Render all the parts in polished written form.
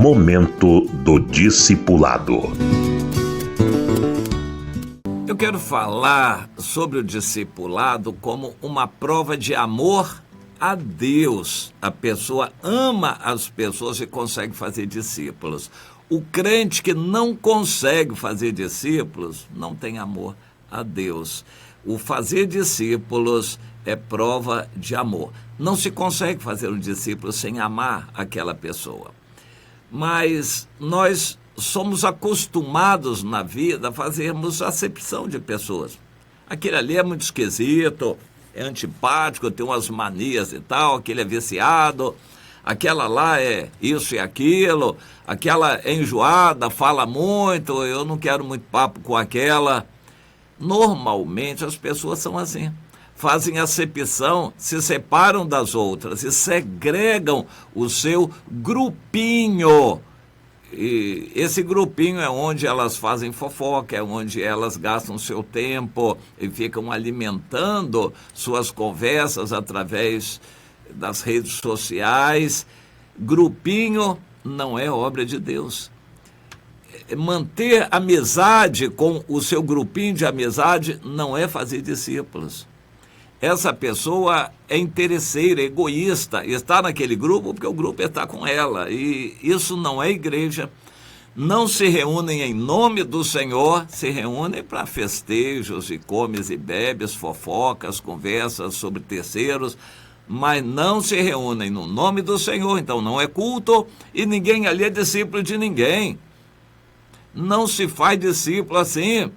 Momento do Discipulado. Eu quero falar sobre o discipulado como uma prova de amor a Deus. A pessoa ama as pessoas e consegue fazer discípulos. O crente que não consegue fazer discípulos não tem amor a Deus. O fazer discípulos é prova de amor. Não se consegue fazer um discípulo sem amar aquela pessoa. Mas nós somos acostumados na vida a fazermos acepção de pessoas. Aquele ali é muito esquisito, é antipático, tem umas manias e tal, aquele é viciado, aquela lá é isso e aquilo, aquela é enjoada, fala muito, eu não quero muito papo com aquela. Normalmente as pessoas são assim, fazem acepção, se separam das outras e segregam o seu grupinho. E esse grupinho é onde elas fazem fofoca, é onde elas gastam seu tempo e ficam alimentando suas conversas através das redes sociais. Grupinho não é obra de Deus. Manter amizade com o seu grupinho de amizade não é fazer discípulos. Essa pessoa é interesseira, egoísta, está naquele grupo porque o grupo está com ela, e isso não é igreja. Não se reúnem em nome do Senhor, se reúnem para festejos e comes e bebes, fofocas, conversas sobre terceiros, mas não se reúnem no nome do Senhor, então não é culto e ninguém ali é discípulo de ninguém. Não se faz discípulo assim.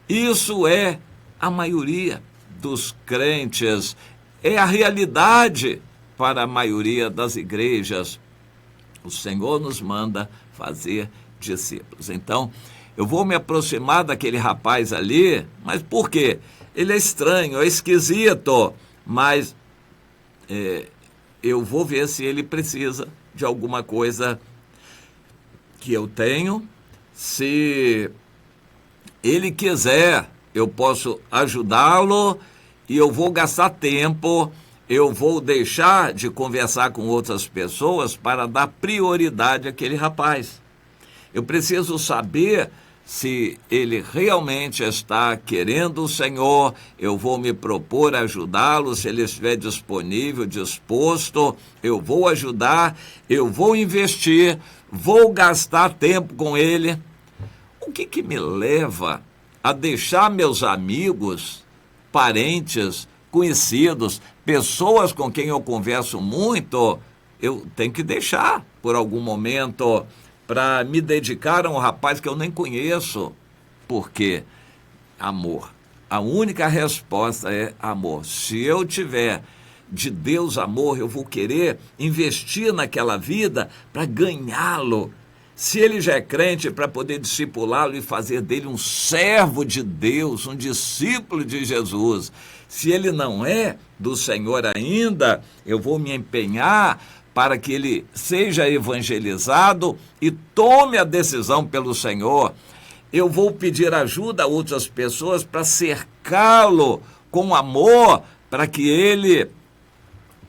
Isso é a maioria dos crentes, é a realidade para a maioria das igrejas. O Senhor nos manda fazer discípulos. Então, eu vou me aproximar daquele rapaz ali, mas por quê? Ele é estranho, é esquisito, mas eu vou ver se ele precisa de alguma coisa que eu tenho. Se ele quiser, eu posso ajudá-lo e eu vou gastar tempo, eu vou deixar de conversar com outras pessoas para dar prioridade àquele rapaz. Eu preciso saber se ele realmente está querendo o Senhor, eu vou me propor a ajudá-lo, se ele estiver disponível, disposto, eu vou ajudar, eu vou investir, vou gastar tempo com ele. O que me leva a deixar meus amigos, parentes, conhecidos, pessoas com quem eu converso muito, eu tenho que deixar por algum momento para me dedicar a um rapaz que eu nem conheço? Por quê? Amor. A única resposta é amor. Se eu tiver de Deus amor, eu vou querer investir naquela vida para ganhá-lo. Se ele já é crente, para poder discipulá-lo e fazer dele um servo de Deus, um discípulo de Jesus. Se ele não é do Senhor ainda, eu vou me empenhar para que ele seja evangelizado e tome a decisão pelo Senhor. Eu vou pedir ajuda a outras pessoas para cercá-lo com amor, para que ele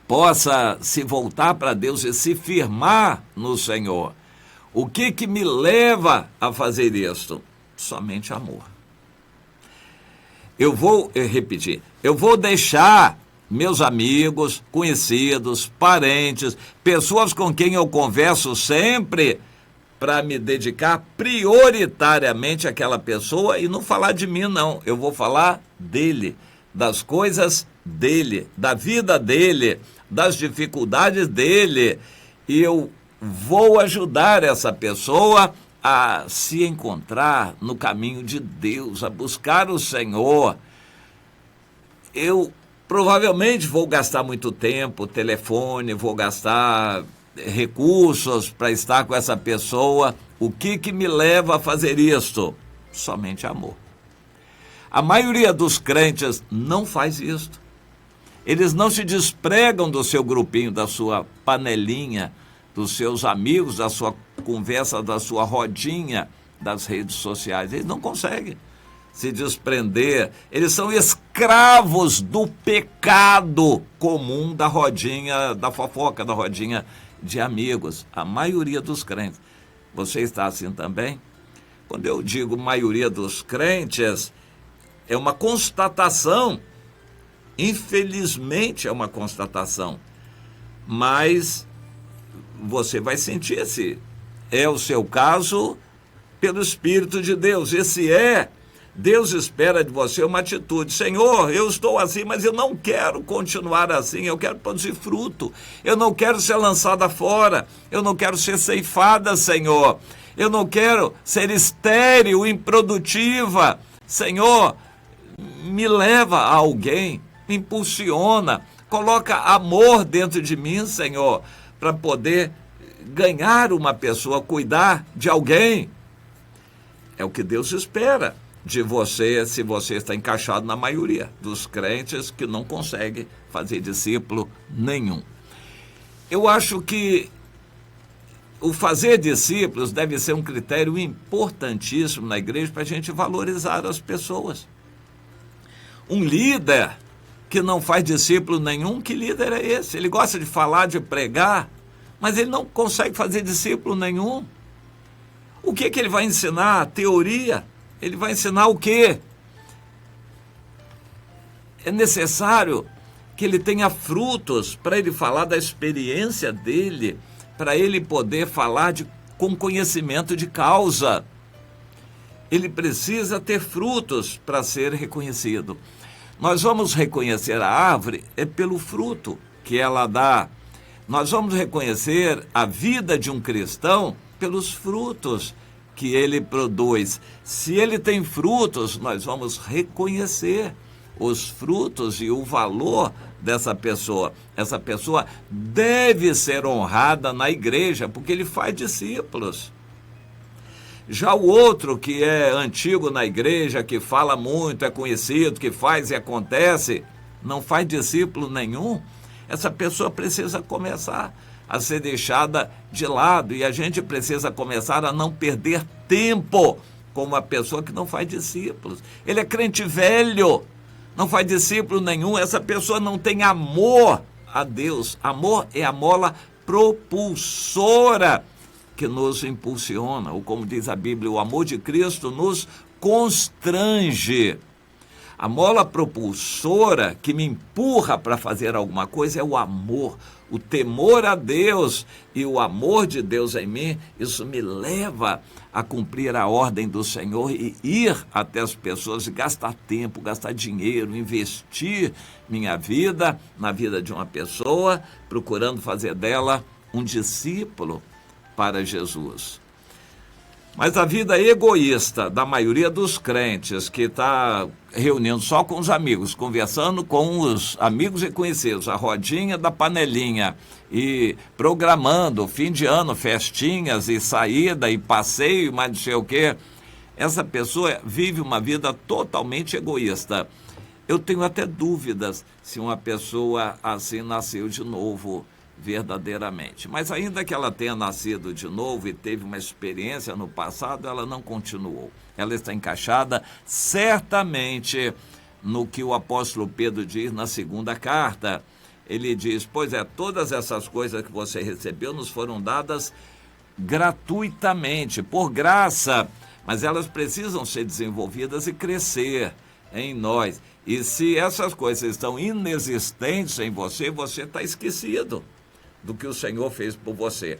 possa se voltar para Deus e se firmar no Senhor. O que me leva a fazer isto? Somente amor. Eu vou repetir, eu vou deixar meus amigos, conhecidos, parentes, pessoas com quem eu converso sempre, para me dedicar prioritariamente àquela pessoa e não falar de mim, não. Eu vou falar dele, das coisas dele, da vida dele, das dificuldades dele, e eu vou ajudar essa pessoa a se encontrar no caminho de Deus, a buscar o Senhor. Eu provavelmente vou gastar muito tempo, telefone, vou gastar recursos para estar com essa pessoa. O que me leva a fazer isto? Somente amor. A maioria dos crentes não faz isto. Eles não se despregam do seu grupinho, da sua panelinha, dos seus amigos, da sua conversa, da sua rodinha das redes sociais. Eles não conseguem se desprender, eles são escravos do pecado comum da rodinha, da fofoca, da rodinha de amigos. A maioria dos crentes. Você está assim também? Quando eu digo maioria dos crentes, é uma constatação. Infelizmente é uma constatação. Mas você vai sentir se é o seu caso pelo Espírito de Deus. Esse Deus espera de você uma atitude. Senhor, eu estou assim, mas eu não quero continuar assim, eu quero produzir fruto. Eu não quero ser lançada fora, eu não quero ser ceifada, Senhor. Eu não quero ser estéril, improdutiva. Senhor, me leva a alguém, me impulsiona, coloca amor dentro de mim, Senhor, para poder ganhar uma pessoa, cuidar de alguém. É o que Deus espera de você, se você está encaixado na maioria dos crentes que não conseguem fazer discípulo nenhum. Eu acho que o fazer discípulos deve ser um critério importantíssimo na igreja para a gente valorizar as pessoas. Um líder que não faz discípulo nenhum, que líder é esse? Ele gosta de falar, de pregar, mas ele não consegue fazer discípulo nenhum. O que ele vai ensinar? Teoria? Ele vai ensinar o quê? É necessário que ele tenha frutos para ele falar da experiência dele, para ele poder falar com conhecimento de causa. Ele precisa ter frutos para ser reconhecido. Nós vamos reconhecer a árvore pelo fruto que ela dá. Nós vamos reconhecer a vida de um cristão pelos frutos que ele produz. Se ele tem frutos, nós vamos reconhecer os frutos e o valor dessa pessoa. Essa pessoa deve ser honrada na igreja, porque ele faz discípulos. Já o outro que é antigo na igreja, que fala muito, é conhecido, que faz e acontece, não faz discípulo nenhum, essa pessoa precisa começar a ser deixada de lado, e a gente precisa começar a não perder tempo com uma pessoa que não faz discípulos. Ele é crente velho, não faz discípulo nenhum, essa pessoa não tem amor a Deus. Amor é a mola propulsora que nos impulsiona, ou como diz a Bíblia, o amor de Cristo nos constrange. A mola propulsora que me empurra para fazer alguma coisa é o amor, o temor a Deus e o amor de Deus em mim. Isso me leva a cumprir a ordem do Senhor e ir até as pessoas e gastar tempo, gastar dinheiro, investir minha vida na vida de uma pessoa, procurando fazer dela um discípulo para Jesus. Mas a vida egoísta da maioria dos crentes, que está reunindo só com os amigos, conversando com os amigos e conhecidos, a rodinha da panelinha, e programando fim de ano, festinhas e saída e passeio, mas não sei o quê, essa pessoa vive uma vida totalmente egoísta. Eu tenho até dúvidas se uma pessoa assim nasceu de novo verdadeiramente. Mas ainda que ela tenha nascido de novo e teve uma experiência no passado, ela não continuou. Ela está encaixada certamente no que o apóstolo Pedro diz na segunda carta. Ele diz, pois todas essas coisas que você recebeu nos foram dadas gratuitamente, por graça, mas elas precisam ser desenvolvidas e crescer em nós. E se essas coisas estão inexistentes em você, você está esquecido do que o Senhor fez por você.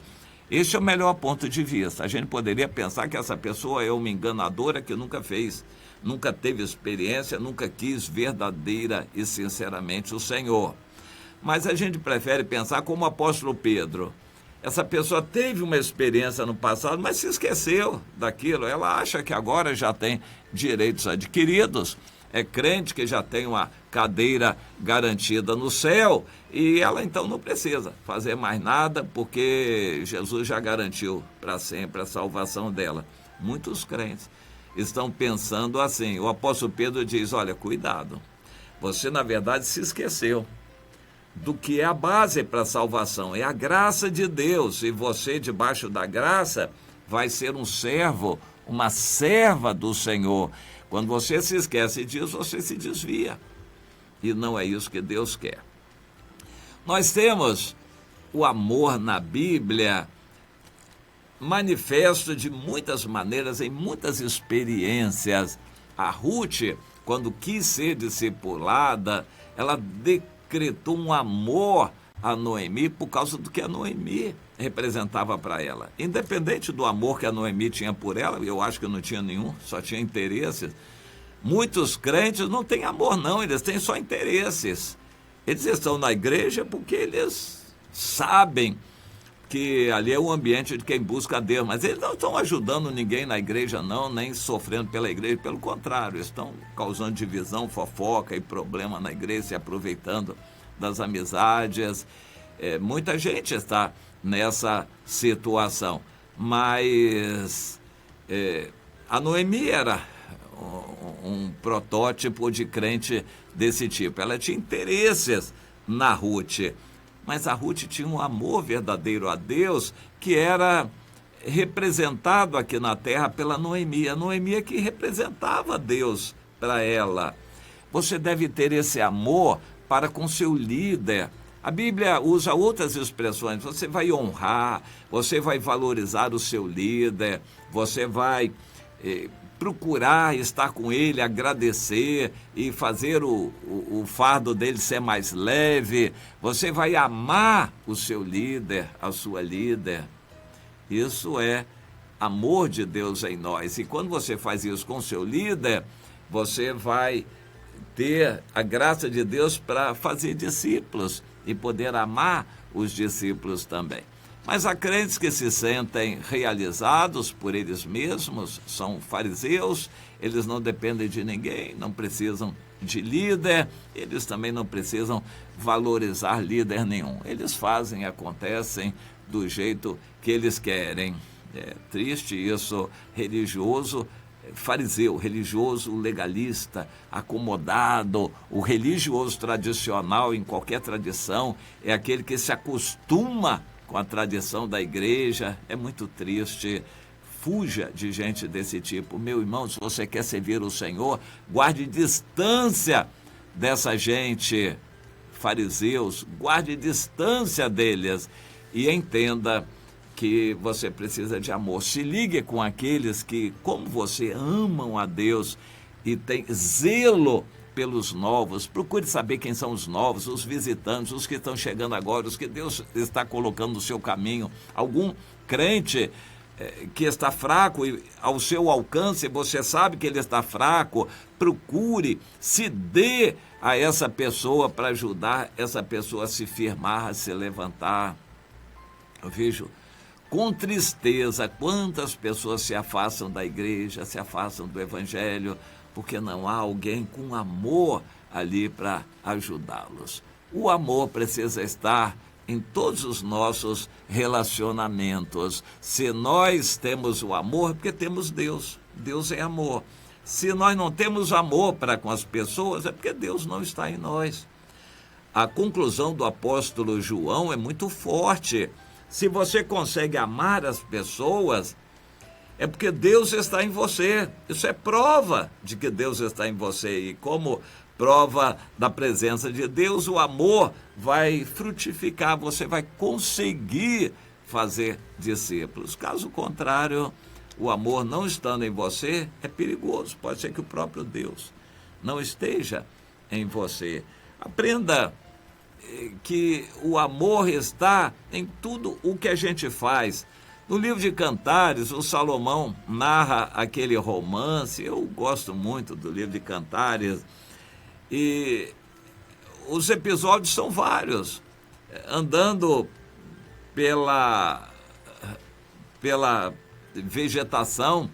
Este é o melhor ponto de vista. A gente poderia pensar que essa pessoa é uma enganadora que nunca fez, nunca teve experiência, nunca quis verdadeira e sinceramente o Senhor. Mas a gente prefere pensar como o apóstolo Pedro. Essa pessoa teve uma experiência no passado, mas se esqueceu daquilo. Ela acha que agora já tem direitos adquiridos, é crente que já tem uma cadeira garantida no céu, e ela então não precisa fazer mais nada, porque Jesus já garantiu para sempre a salvação dela. Muitos crentes estão pensando assim. O apóstolo Pedro diz, olha, cuidado, você na verdade se esqueceu do que é a base para a salvação, é a graça de Deus, e você debaixo da graça vai ser um servo, uma serva do Senhor. Quando você se esquece disso, você se desvia. E não é isso que Deus quer. Nós temos o amor na Bíblia manifesto de muitas maneiras, em muitas experiências. A Ruth, quando quis ser discipulada, ela decretou um amor a Noemi por causa do que a Noemi representava para ela. Independente do amor que a Noemi tinha por ela, eu acho que não tinha nenhum, só tinha interesses. Muitos crentes não têm amor não, eles têm só interesses. Eles estão na igreja porque eles sabem que ali é o ambiente de quem busca a Deus, mas eles não estão ajudando ninguém na igreja não, nem sofrendo pela igreja, pelo contrário, estão causando divisão, fofoca e problema na igreja, se aproveitando das amizades. Muita gente está nessa situação, mas a Noemi era um protótipo de crente desse tipo. Ela tinha interesses na Ruth, mas a Ruth tinha um amor verdadeiro a Deus que era representado aqui na terra pela Noemi. A Noemi é que representava Deus para ela. Você deve ter esse amor para com seu líder. A Bíblia usa outras expressões. Você vai honrar, você vai valorizar o seu líder, você vai procurar estar com ele, agradecer e fazer o fardo dele ser mais leve. Você vai amar o seu líder, a sua líder. Isso é amor de Deus em nós. E quando você faz isso com o seu líder, você vai ter a graça de Deus para fazer discípulos e poder amar os discípulos também. Mas há crentes que se sentem realizados por eles mesmos, são fariseus, eles não dependem de ninguém, não precisam de líder, eles também não precisam valorizar líder nenhum. Eles fazem, acontecem do jeito que eles querem. É triste isso, religioso, fariseu, religioso legalista, acomodado. O religioso tradicional, em qualquer tradição, é aquele que se acostuma com a tradição da igreja. É muito triste. Fuja de gente desse tipo. Meu irmão, se você quer servir o Senhor, guarde distância dessa gente, fariseus, guarde distância deles e entenda que você precisa de amor. Se ligue com aqueles que, como você, amam a Deus e tem zelo pelos novos. Procure saber quem são os novos, os visitantes, os que estão chegando agora, os que Deus está colocando no seu caminho. Algum crente que está fraco e ao seu alcance, você sabe que ele está fraco, procure, se dê a essa pessoa para ajudar essa pessoa a se firmar, a se levantar. Eu vejo com tristeza quantas pessoas se afastam da igreja, se afastam do evangelho, porque não há alguém com amor ali para ajudá-los. O amor precisa estar em todos os nossos relacionamentos. Se nós temos o amor, é porque temos Deus. Deus é amor. Se nós não temos amor para com as pessoas, é porque Deus não está em nós. A conclusão do apóstolo João é muito forte. Se você consegue amar as pessoas, é porque Deus está em você. Isso é prova de que Deus está em você. E como prova da presença de Deus, o amor vai frutificar. Você vai conseguir fazer discípulos. Caso contrário, o amor não estando em você é perigoso. Pode ser que o próprio Deus não esteja em você. Aprenda que o amor está em tudo o que a gente faz. No livro de Cantares, o Salomão narra aquele romance. Eu gosto muito do livro de Cantares. E os episódios são vários. Andando pela vegetação,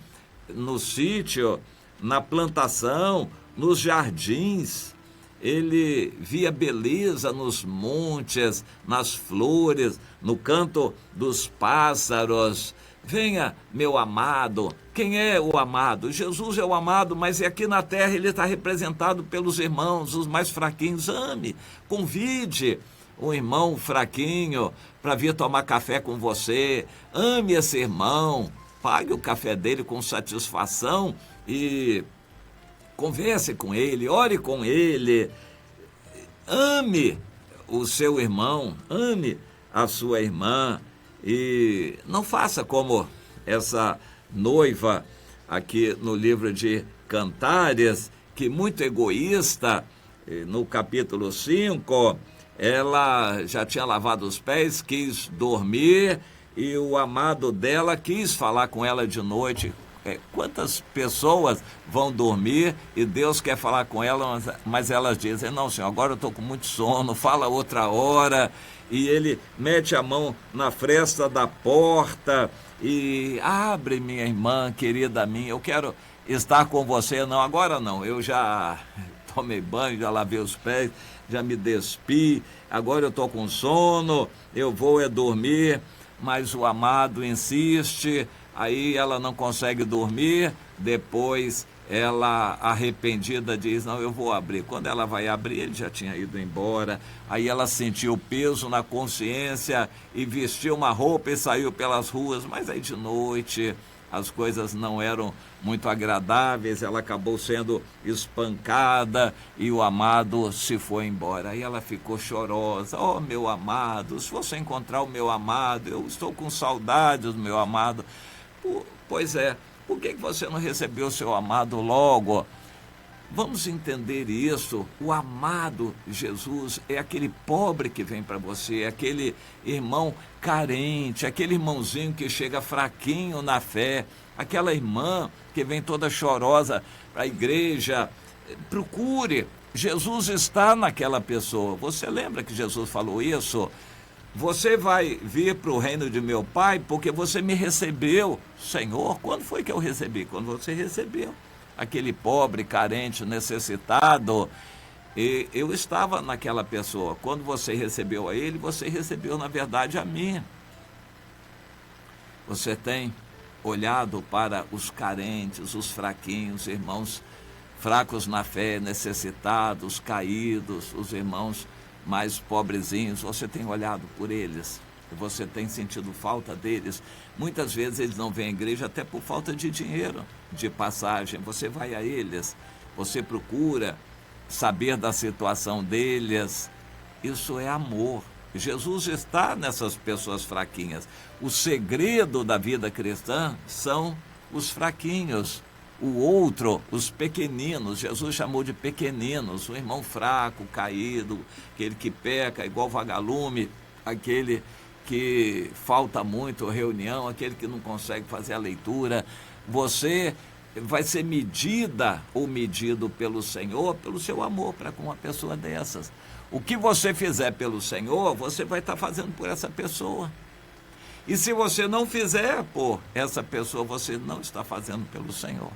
no sítio, na plantação, nos jardins. Ele via beleza nos montes, nas flores, no canto dos pássaros. Venha, meu amado. Quem é o amado? Jesus é o amado, mas aqui na terra ele está representado pelos irmãos, os mais fraquinhos. Ame, convide um irmão fraquinho para vir tomar café com você. Ame esse irmão, pague o café dele com satisfação e converse com ele, ore com ele, ame o seu irmão, ame a sua irmã e não faça como essa noiva aqui no livro de Cantares, que muito egoísta, no capítulo 5, ela já tinha lavado os pés, quis dormir e o amado dela quis falar com ela de noite. Quantas pessoas vão dormir e Deus quer falar com elas, mas elas dizem, não, senhor, agora eu estou com muito sono, fala outra hora. E ele mete a mão na fresta da porta e abre, minha irmã, querida minha, eu quero estar com você. Não, agora não, eu já tomei banho, já lavei os pés, já me despi, agora eu estou com sono, eu vou dormir. Mas o amado insiste, aí ela não consegue dormir, depois ela, arrependida, diz, não, eu vou abrir. Quando ela vai abrir, ele já tinha ido embora, aí ela sentiu o peso na consciência e vestiu uma roupa e saiu pelas ruas, mas aí de noite as coisas não eram muito agradáveis, ela acabou sendo espancada e o amado se foi embora. Aí ela ficou chorosa, oh meu amado, se você encontrar o meu amado, eu estou com saudades do meu amado. Pois é, por que você não recebeu o seu amado logo? Vamos entender isso. O amado Jesus é aquele pobre que vem para você, aquele irmão carente, aquele irmãozinho que chega fraquinho na fé, aquela irmã que vem toda chorosa para a igreja. Procure, Jesus está naquela pessoa. Você lembra que Jesus falou isso? Você vai vir para o reino de meu Pai porque você me recebeu. Senhor, quando foi que eu recebi? Quando você recebeu. Aquele pobre, carente, necessitado, e eu estava naquela pessoa. Quando você recebeu a ele, você recebeu, na verdade, a mim. Você tem olhado para os carentes, os fraquinhos, irmãos fracos na fé, necessitados, caídos, os irmãos mais pobrezinhos, você tem olhado por eles? Você tem sentido falta deles? Muitas vezes eles não vêm à igreja até por falta de dinheiro, de passagem. Você vai a eles, você procura saber da situação deles. Isso é amor. Jesus está nessas pessoas fraquinhas. O segredo da vida cristã são os fraquinhos. O outro, os pequeninos, Jesus chamou de pequeninos, o irmão fraco, caído, aquele que peca, igual vagalume, aquele que falta muito reunião, aquele que não consegue fazer a leitura. Você vai ser medida ou medido pelo Senhor, pelo seu amor para com uma pessoa dessas. O que você fizer pelo Senhor, você vai estar fazendo por essa pessoa. E se você não fizer por essa pessoa, você não está fazendo pelo Senhor.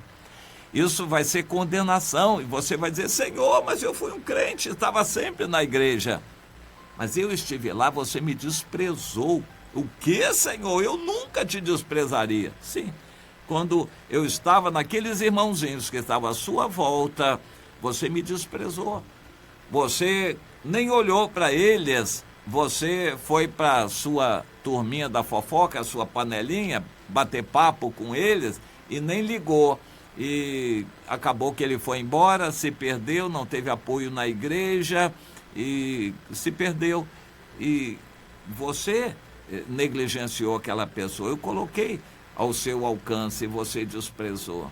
Isso vai ser condenação, e você vai dizer, Senhor, mas eu fui um crente, estava sempre na igreja. Mas eu estive lá, você me desprezou. O que, Senhor? Eu nunca te desprezaria. Sim, quando eu estava naqueles irmãozinhos que estavam à sua volta, você me desprezou. Você nem olhou para eles, você foi para a sua turminha da fofoca, a sua panelinha, bater papo com eles e nem ligou. E acabou que ele foi embora, se perdeu, não teve apoio na igreja e se perdeu. E você negligenciou aquela pessoa. Eu coloquei ao seu alcance e você desprezou.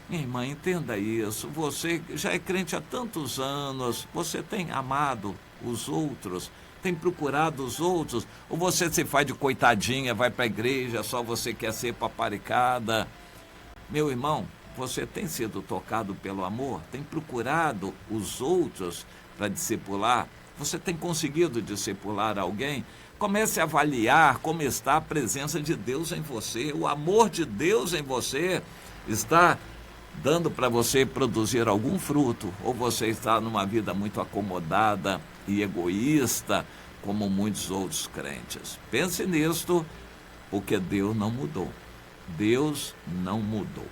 Minha irmã, entenda isso. Você já é crente há tantos anos, você tem amado os outros, tem procurado os outros, ou você se faz de coitadinha, vai para a igreja, só você quer ser paparicada? Meu irmão, você tem sido tocado pelo amor? Tem procurado os outros para discipular? Você tem conseguido discipular alguém? Comece a avaliar como está a presença de Deus em você. O amor de Deus em você está dando para você produzir algum fruto? Ou você está numa vida muito acomodada e egoísta, como muitos outros crentes? Pense nisto, porque Deus não mudou. Deus não mudou.